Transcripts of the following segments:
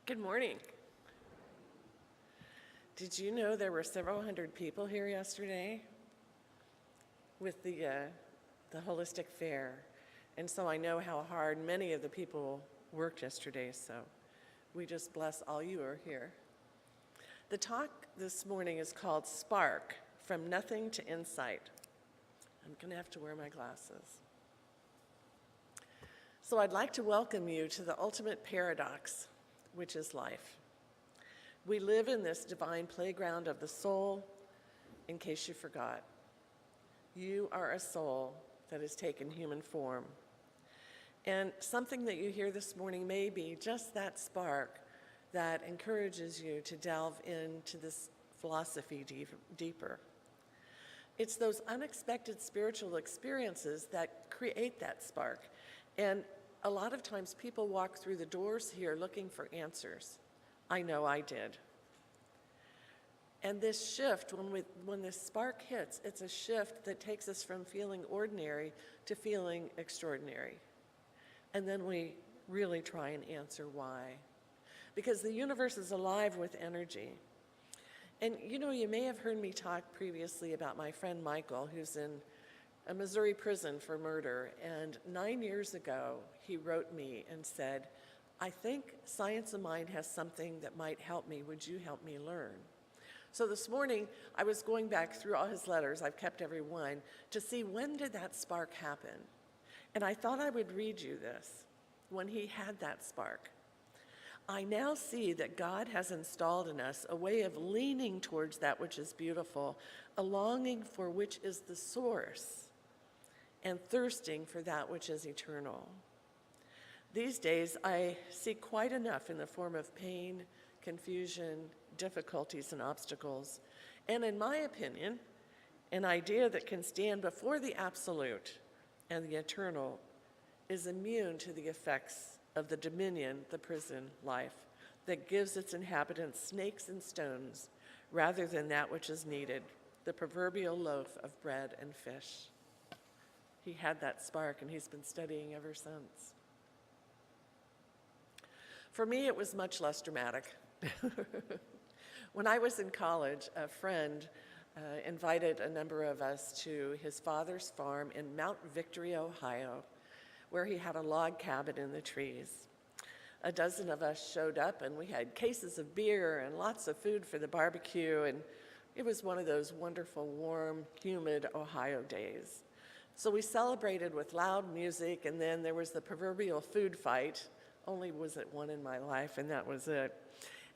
Good morning. Did you know there were several hundred people here yesterday with the holistic fair? And so I know how hard many of the people worked yesterday, so we just bless all you who are here. The talk this morning is called Spark, From Nothing to Insight. I'm gonna have to wear my glasses. So I'd like to welcome you to the ultimate paradox, which is life. We live in this divine playground of the soul. In case you forgot, you are a soul that has taken human form. And something that you hear this morning may be just that spark that encourages you to delve into this philosophy deeper. It's those unexpected spiritual experiences that create that spark. And a lot of times people walk through the doors here looking for answers. I know I did. And this shift, when this spark hits, it's a shift that takes us from feeling ordinary to feeling extraordinary. And then we really try and answer why. Because the universe is alive with energy. And you know, you may have heard me talk previously about my friend Michael, who's in a Missouri prison for murder. And 9 years ago, he wrote me and said, I think Science of Mind has something that might help me. Would you help me learn? So this morning, I was going back through all his letters, I've kept every one, to see when did that spark happen. And I thought I would read you this, when he had that spark. I now see that God has installed in us a way of leaning towards that which is beautiful, a longing for which is the source, and thirsting for that which is eternal. These days, I see quite enough in the form of pain, confusion, difficulties, and obstacles. And in my opinion, an idea that can stand before the absolute and the eternal is immune to the effects of the dominion, the prison life, that gives its inhabitants snakes and stones rather than that which is needed, the proverbial loaf of bread and fish. He had that spark, and he's been studying ever since. For me, it was much less dramatic. When I was in college, a friend invited a number of us to his father's farm in Mount Victory, Ohio, where he had a log cabin in the trees. A dozen of us showed up, and we had cases of beer and lots of food for the barbecue, and it was one of those wonderful, warm, humid Ohio days. So we celebrated with loud music, and then there was the proverbial food fight. Only was it one in my life, and that was it.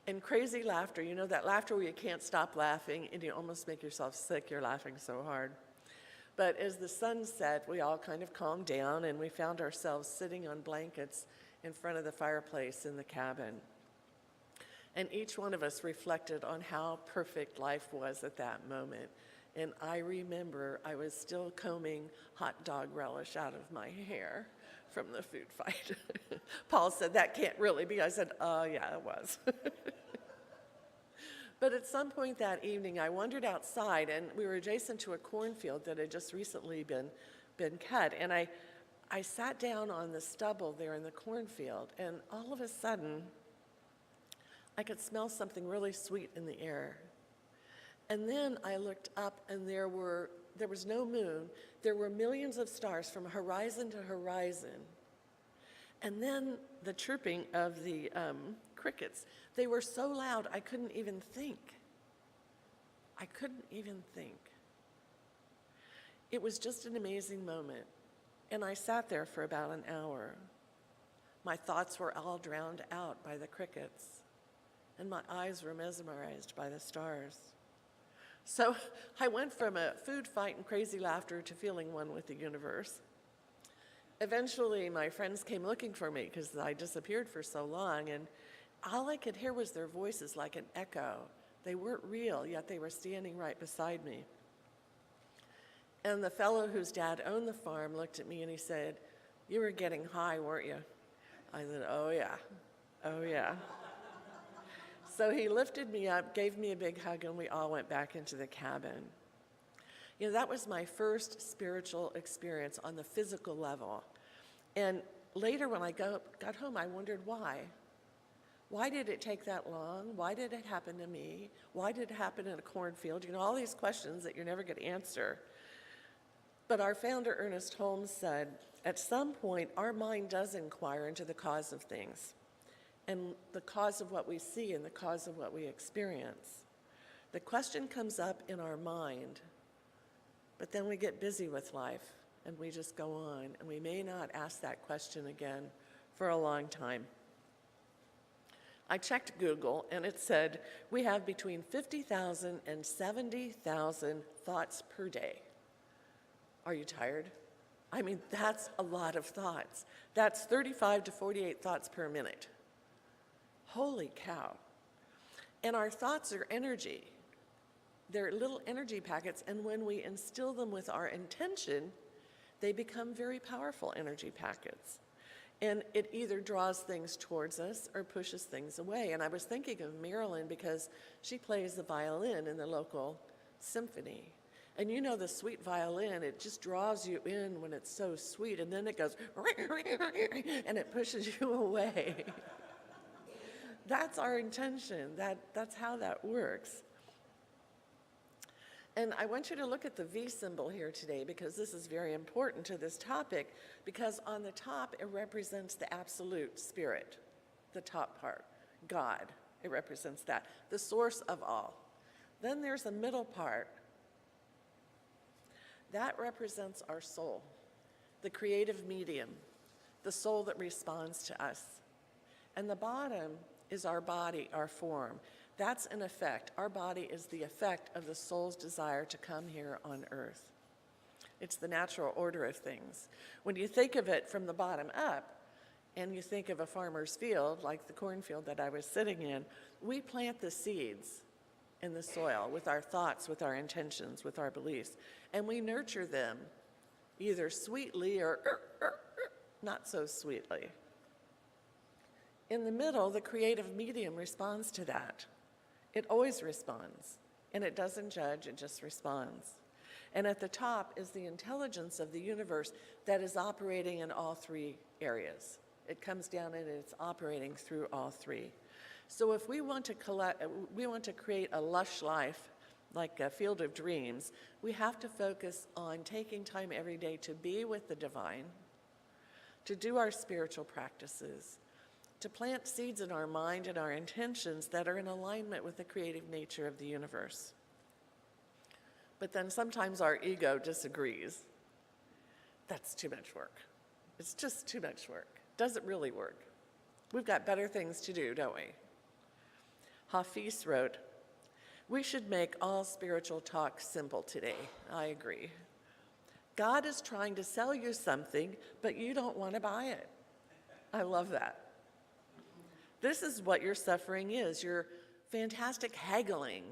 And crazy laughter, you know that laughter where you can't stop laughing and you almost make yourself sick, you're laughing so hard. But as the sun set, we all kind of calmed down, and we found ourselves sitting on blankets in front of the fireplace in the cabin. And each one of us reflected on how perfect life was at that moment. And I remember I was still combing hot dog relish out of my hair from the food fight. Paul said, that can't really be. I said, yeah, it was. But at some point that evening, I wandered outside, and we were adjacent to a cornfield that had just recently been cut. And I sat down on the stubble there in the cornfield, and all of a sudden, I could smell something really sweet in the air. And then I looked up, and there was no moon. There were millions of stars from horizon to horizon. And then the chirping of the crickets, they were so loud I couldn't even think. I couldn't even think. It was just an amazing moment. And I sat there for about an hour. My thoughts were all drowned out by the crickets, and my eyes were mesmerized by the stars. So I went from a food fight and crazy laughter to feeling one with the universe. Eventually, my friends came looking for me because I disappeared for so long, and all I could hear was their voices like an echo. They weren't real, yet they were standing right beside me. And the fellow whose dad owned the farm looked at me and he said, you were getting high, weren't you? I said, oh yeah. So he lifted me up, gave me a big hug, and we all went back into the cabin. You know, that was my first spiritual experience on the physical level. And later when I got home, I wondered why. Why did it take that long? Why did it happen to me? Why did it happen in a cornfield? You know, all these questions that you're never going to answer. But our founder, Ernest Holmes, said, at some point, our mind does inquire into the cause of things, and the cause of what we see and the cause of what we experience. The question comes up in our mind, but then we get busy with life, and we just go on, and we may not ask that question again for a long time. I checked Google, and it said we have between 50,000 and 70,000 thoughts per day. Are you tired? I mean, that's a lot of thoughts. That's 35 to 48 thoughts per minute. Holy cow. And our thoughts are energy. They're little energy packets, and when we instill them with our intention, they become very powerful energy packets. And it either draws things towards us or pushes things away. And I was thinking of Marilyn because she plays the violin in the local symphony. And you know the sweet violin, it just draws you in when it's so sweet, and then it goes, and it pushes you away. That's our intention. That's how that works. And I want you to look at the V symbol here today, because this is very important to this topic, because on the top it represents the absolute spirit, the top part, God. It represents that, the source of all. Then there's the middle part. That represents our soul, the creative medium, the soul that responds to us. And the bottom is our body, our form. That's an effect. Our body is the effect of the soul's desire to come here on earth. It's the natural order of things. When you think of it from the bottom up, and you think of a farmer's field, like the cornfield that I was sitting in, we plant the seeds in the soil with our thoughts, with our intentions, with our beliefs, and we nurture them either sweetly or not so sweetly. In the middle, the creative medium responds to that. It always responds, and it doesn't judge, it just responds. And at the top is the intelligence of the universe that is operating in all three areas. It comes down and it's operating through all three. So if we want to create a lush life, like a field of dreams, we have to focus on taking time every day to be with the divine, to do our spiritual practices, to plant seeds in our mind and our intentions that are in alignment with the creative nature of the universe. But then sometimes our ego disagrees. That's too much work. It's just too much work. Does it really work? We've got better things to do, don't we? Hafiz wrote, "We should make all spiritual talk simple today." I agree. God is trying to sell you something, but you don't want to buy it. I love that. This is what your suffering is. Your fantastic haggling,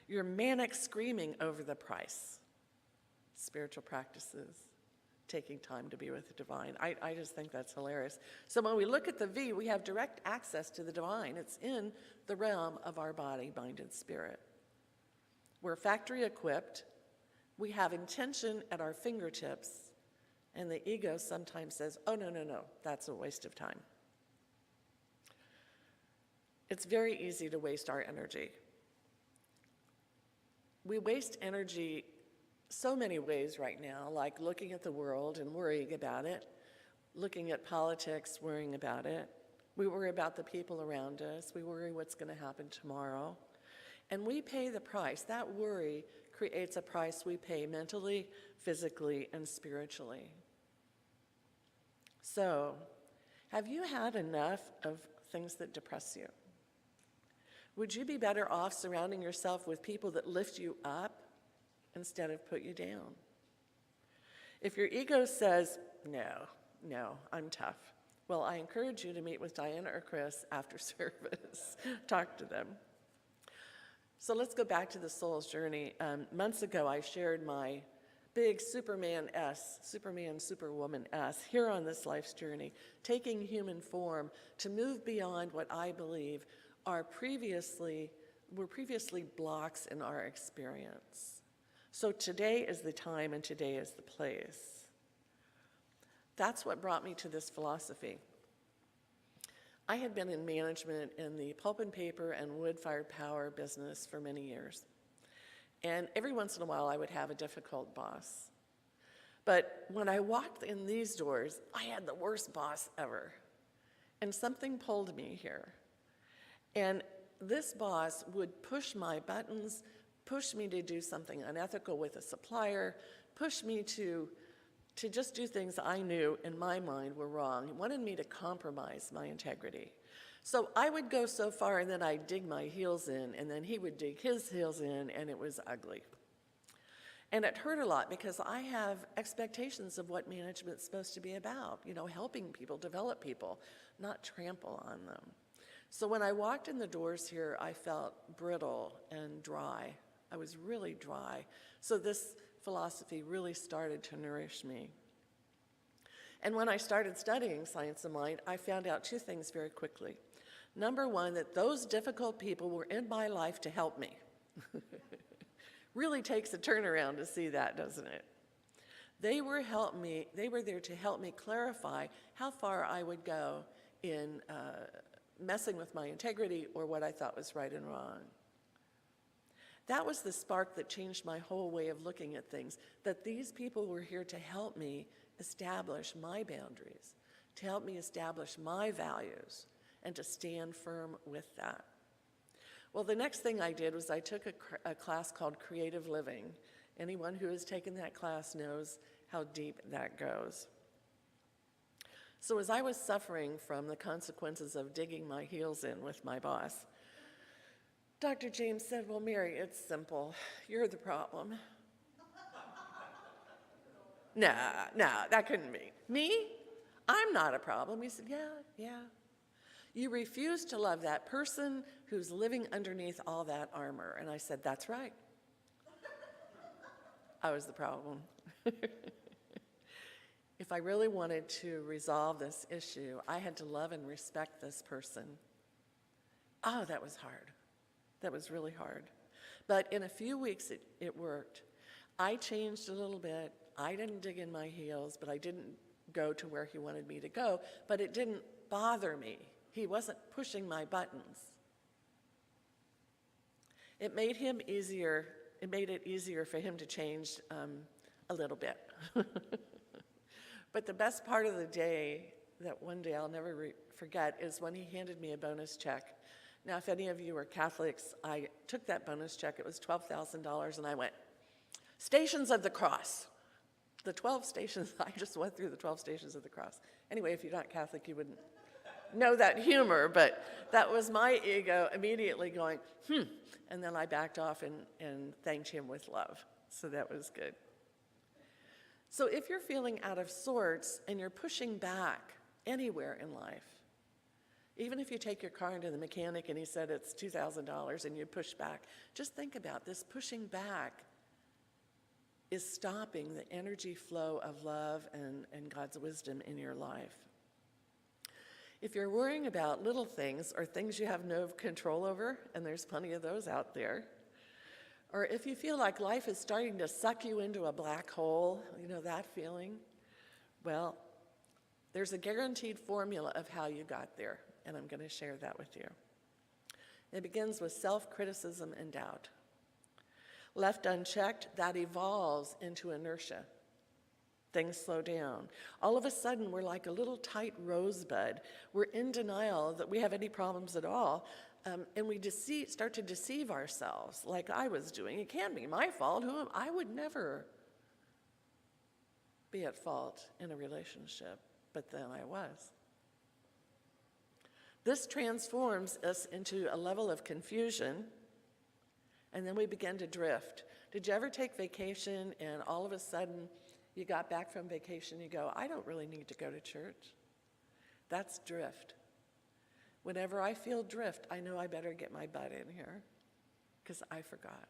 your manic screaming over the price. Spiritual practices, taking time to be with the divine. I just think that's hilarious. So when we look at the V, we have direct access to the divine. It's in the realm of our body, mind, and spirit. We're factory equipped. We have intention at our fingertips. And the ego sometimes says, oh, no, that's a waste of time. It's very easy to waste our energy. We waste energy so many ways right now, like looking at the world and worrying about it, looking at politics, worrying about it. We worry about the people around us. We worry what's going to happen tomorrow. And we pay the price. That worry creates a price we pay mentally, physically, and spiritually. So, have you had enough of things that depress you? Would you be better off surrounding yourself with people that lift you up instead of put you down? If your ego says, no, I'm tough, well, I encourage you to meet with Diana or Chris after service. Talk to them. So let's go back to the soul's journey. Months ago, I shared my big Superman, Superwoman S here on this life's journey, taking human form to move beyond what I believe were previously blocks in our experience. So today is the time and today is the place. That's what brought me to this philosophy. I had been in management in the pulp and paper and wood-fired power business for many years. And every once in a while, I would have a difficult boss. But when I walked in these doors, I had the worst boss ever. And something pulled me here. And this boss would push my buttons, push me to do something unethical with a supplier, push me to just do things I knew in my mind were wrong. He wanted me to compromise my integrity. So I would go so far and then I'd dig my heels in, and then he would dig his heels in, and it was ugly. And it hurt a lot because I have expectations of what management's supposed to be about, helping people, develop people, not trample on them. So when I walked in the doors here, I felt brittle and dry. I was really dry. So this philosophy really started to nourish me. And when I started studying science of mind, I found out two things very quickly. Number one, that those difficult people were in my life to help me. Really takes a turnaround to see that, doesn't it? They were there to help me clarify how far I would go in messing with my integrity or what I thought was right and wrong. That was the spark that changed my whole way of looking at things, that these people were here to help me establish my boundaries, to help me establish my values, and to stand firm with that. Well, the next thing I did was I took a class called Creative Living. Anyone who has taken that class knows how deep that goes. So as I was suffering from the consequences of digging my heels in with my boss, Dr. James said, "Well, Mary, it's simple. You're the problem." No, that couldn't be. Me? I'm not a problem. He said, yeah. You refuse to love that person who's living underneath all that armor. And I said, that's right. I was the problem. If I really wanted to resolve this issue, I had to love and respect this person. Oh, that was hard. That was really hard. But in a few weeks, it worked. I changed a little bit. I didn't dig in my heels, but I didn't go to where he wanted me to go. But it didn't bother me. He wasn't pushing my buttons. It made it easier for him to change a little bit. But the best part of the day, that one day I'll never forget, is when he handed me a bonus check. Now, if any of you are Catholics, I took that bonus check. It was $12,000, and I went, Stations of the Cross. The 12 stations, I just went through the 12 stations of the cross. Anyway, if you're not Catholic, you wouldn't know that humor, but that was my ego immediately going, and then I backed off and thanked him with love. So that was good. So if you're feeling out of sorts and you're pushing back anywhere in life, even if you take your car into the mechanic and he said it's $2,000 and you push back, just think about this. Pushing back is stopping the energy flow of love and God's wisdom in your life. If you're worrying about little things or things you have no control over, and there's plenty of those out there, or if you feel like life is starting to suck you into a black hole, you know that feeling? Well, there's a guaranteed formula of how you got there, and I'm going to share that with you. It begins with self-criticism and doubt. Left unchecked, that evolves into inertia. Things slow down. All of a sudden, we're like a little tight rosebud. We're in denial that we have any problems at all, and we start to deceive ourselves like I was doing. It can't be my fault. I would never be at fault in a relationship, but then I was. This transforms us into a level of confusion, and then we begin to drift. Did you ever take vacation and all of a sudden you got back from vacation, you go, I don't really need to go to church? That's drift. Whenever I feel drift, I know I better get my butt in here because I forgot.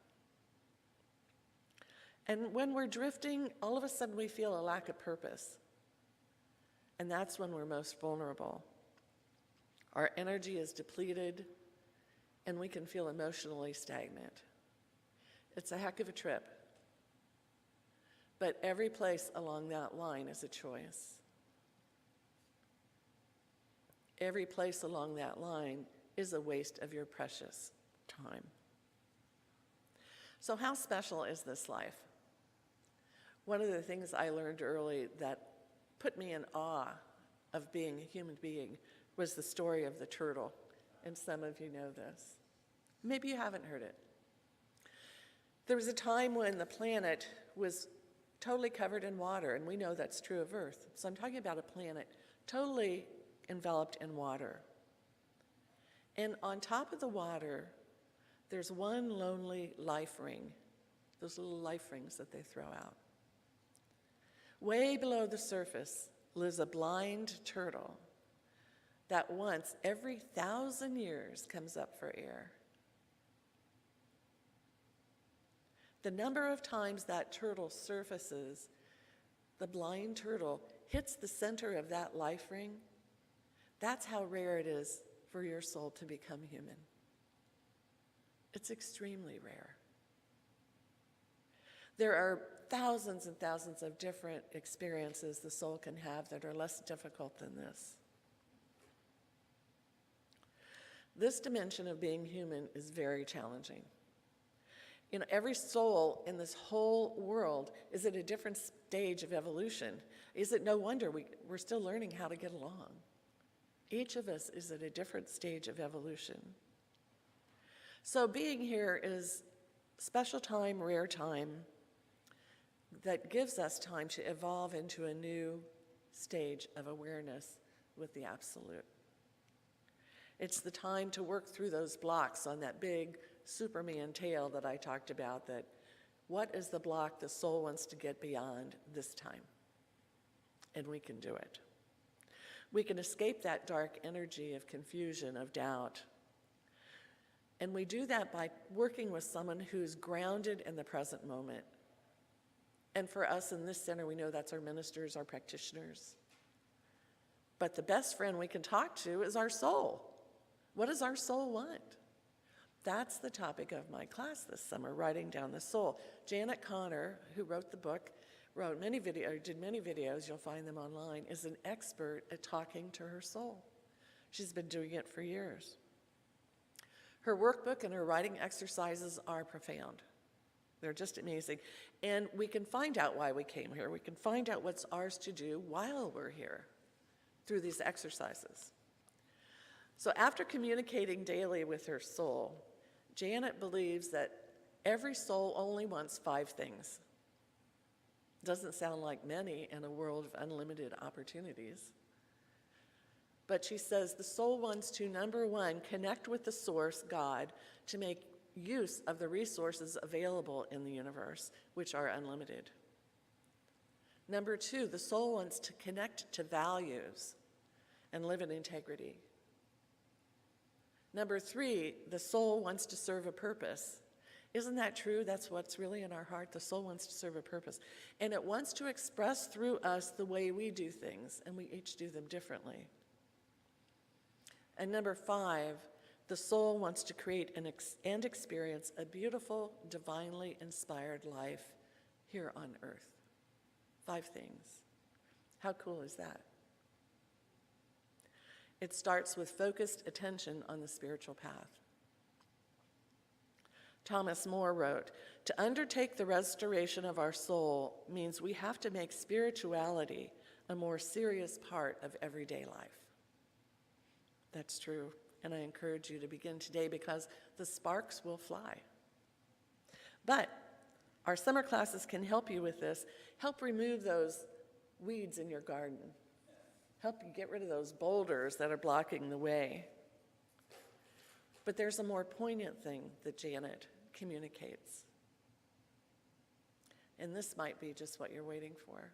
And when we're drifting, all of a sudden we feel a lack of purpose. And that's when we're most vulnerable. Our energy is depleted, and we can feel emotionally stagnant. It's a heck of a trip. But every place along that line is a choice. every place along that line is a waste of your precious time. So how special is this life? One of the things I learned early that put me in awe of being a human being was the story of the turtle, and some of you know this. Maybe you haven't heard it. There was a time when the planet was totally covered in water, and we know that's true of Earth. So I'm talking about a planet totally enveloped in water. And on top of the water, there's one lonely life ring, those little life rings that they throw out. Way below the surface lives a blind turtle that once every 1,000 years comes up for air. The number of times that turtle surfaces, the blind turtle, hits the center of that life ring, that's how rare it is for your soul to become human. It's extremely rare. There are thousands and thousands of different experiences the soul can have that are less difficult than this. This dimension of being human is very challenging. You know, every soul in this whole world is at a different stage of evolution. Is it no wonder we're still learning how to get along? Each of us is at a different stage of evolution. So being here is special time, rare time, that gives us time to evolve into a new stage of awareness with the Absolute. It's the time to work through those blocks on that big Superman tail that I talked about, that what is the block the soul wants to get beyond this time? And we can do it. We can escape that dark energy of confusion, of doubt. And we do that by working with someone who's grounded in the present moment. And for us in this center, we know that's our ministers, our practitioners. But the best friend we can talk to is our soul. What does our soul want? That's the topic of my class this summer, Writing Down the Soul. Janet Conner, who wrote the book, did many videos, you'll find them online, is an expert at talking to her soul. She's been doing it for years. Her workbook and her writing exercises are profound. They're just amazing. And we can find out why we came here. We can find out what's ours to do while we're here through these exercises. So after communicating daily with her soul, Janet believes that every soul only wants 5 things. Doesn't sound like many in a world of unlimited opportunities. But she says the soul wants to, number 1, connect with the source, God, to make use of the resources available in the universe, which are unlimited. Number 2, the soul wants to connect to values and live in integrity. Number 3, the soul wants to serve a purpose. Isn't that true? That's what's really in our heart. The soul wants to serve a purpose. And it wants to express through us the way we do things, and we each do them differently. And number 5, the soul wants to create and experience a beautiful, divinely inspired life here on earth. 5 things. How cool is that? It starts with focused attention on the spiritual path. Thomas More wrote, "To undertake the restoration of our soul means we have to make spirituality a more serious part of everyday life." That's true, and I encourage you to begin today because the sparks will fly. But our summer classes can help you with this. Help remove those weeds in your garden. Help you get rid of those boulders that are blocking the way. But there's a more poignant thing that Janet communicates. And this might be just what you're waiting for.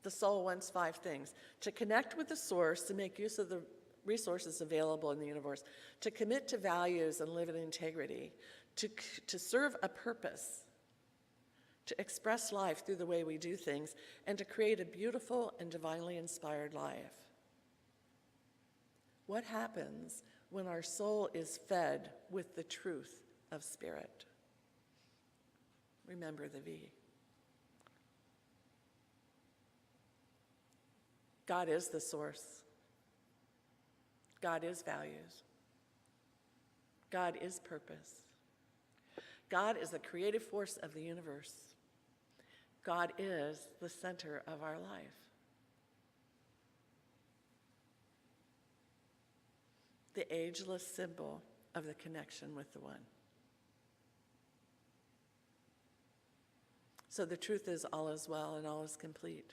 The soul wants 5 things: to connect with the source, to make use of the resources available in the universe, to commit to values and live in integrity, to serve a purpose, to express life through the way we do things, and to create a beautiful and divinely inspired life. What happens when our soul is fed with the truth of spirit? Remember the V. God is the source. God is values. God is purpose. God is the creative force of the universe. God is the center of our life. The ageless symbol of the connection with the One. So the truth is, all is well and all is complete.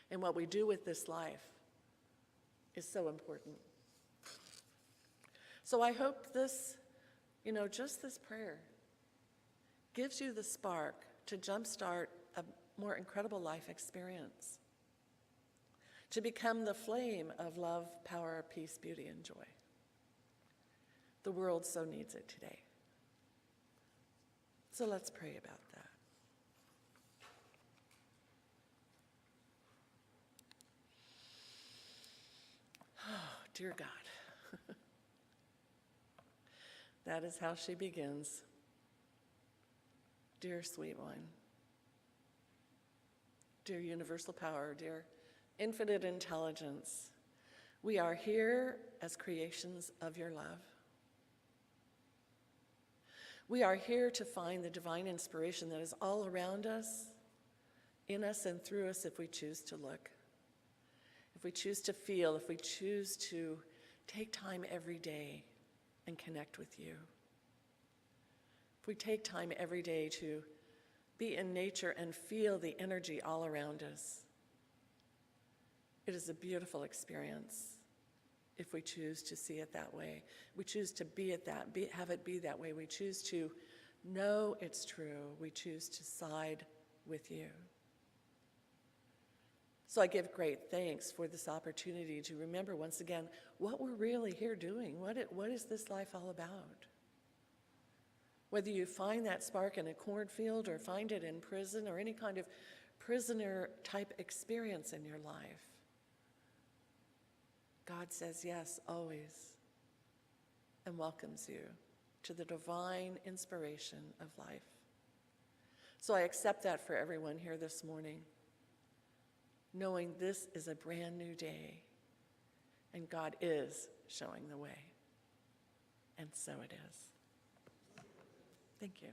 And what we do with this life is so important. So I hope this, just this prayer gives you the spark to jumpstart a more incredible life experience, to become the flame of love, power, peace, beauty, and joy. The world so needs it today. So let's pray about that. Oh, dear God. That is how she begins. Dear sweet one, dear universal power, dear infinite intelligence, we are here as creations of your love. We are here to find the divine inspiration that is all around us, in us and through us if we choose to look, if we choose to feel, if we choose to take time every day and connect with you. If we take time every day to be in nature and feel the energy all around us, it is a beautiful experience if we choose to see it that way. We choose to have it be that way. We choose to know it's true. We choose to side with you. So I give great thanks for this opportunity to remember once again what we're really here doing. What is this life all about? Whether you find that spark in a cornfield or find it in prison or any kind of prisoner type experience in your life, God says yes, always, and welcomes you to the divine inspiration of life. So I accept that for everyone here this morning, knowing this is a brand new day, and God is showing the way. And so it is. Thank you.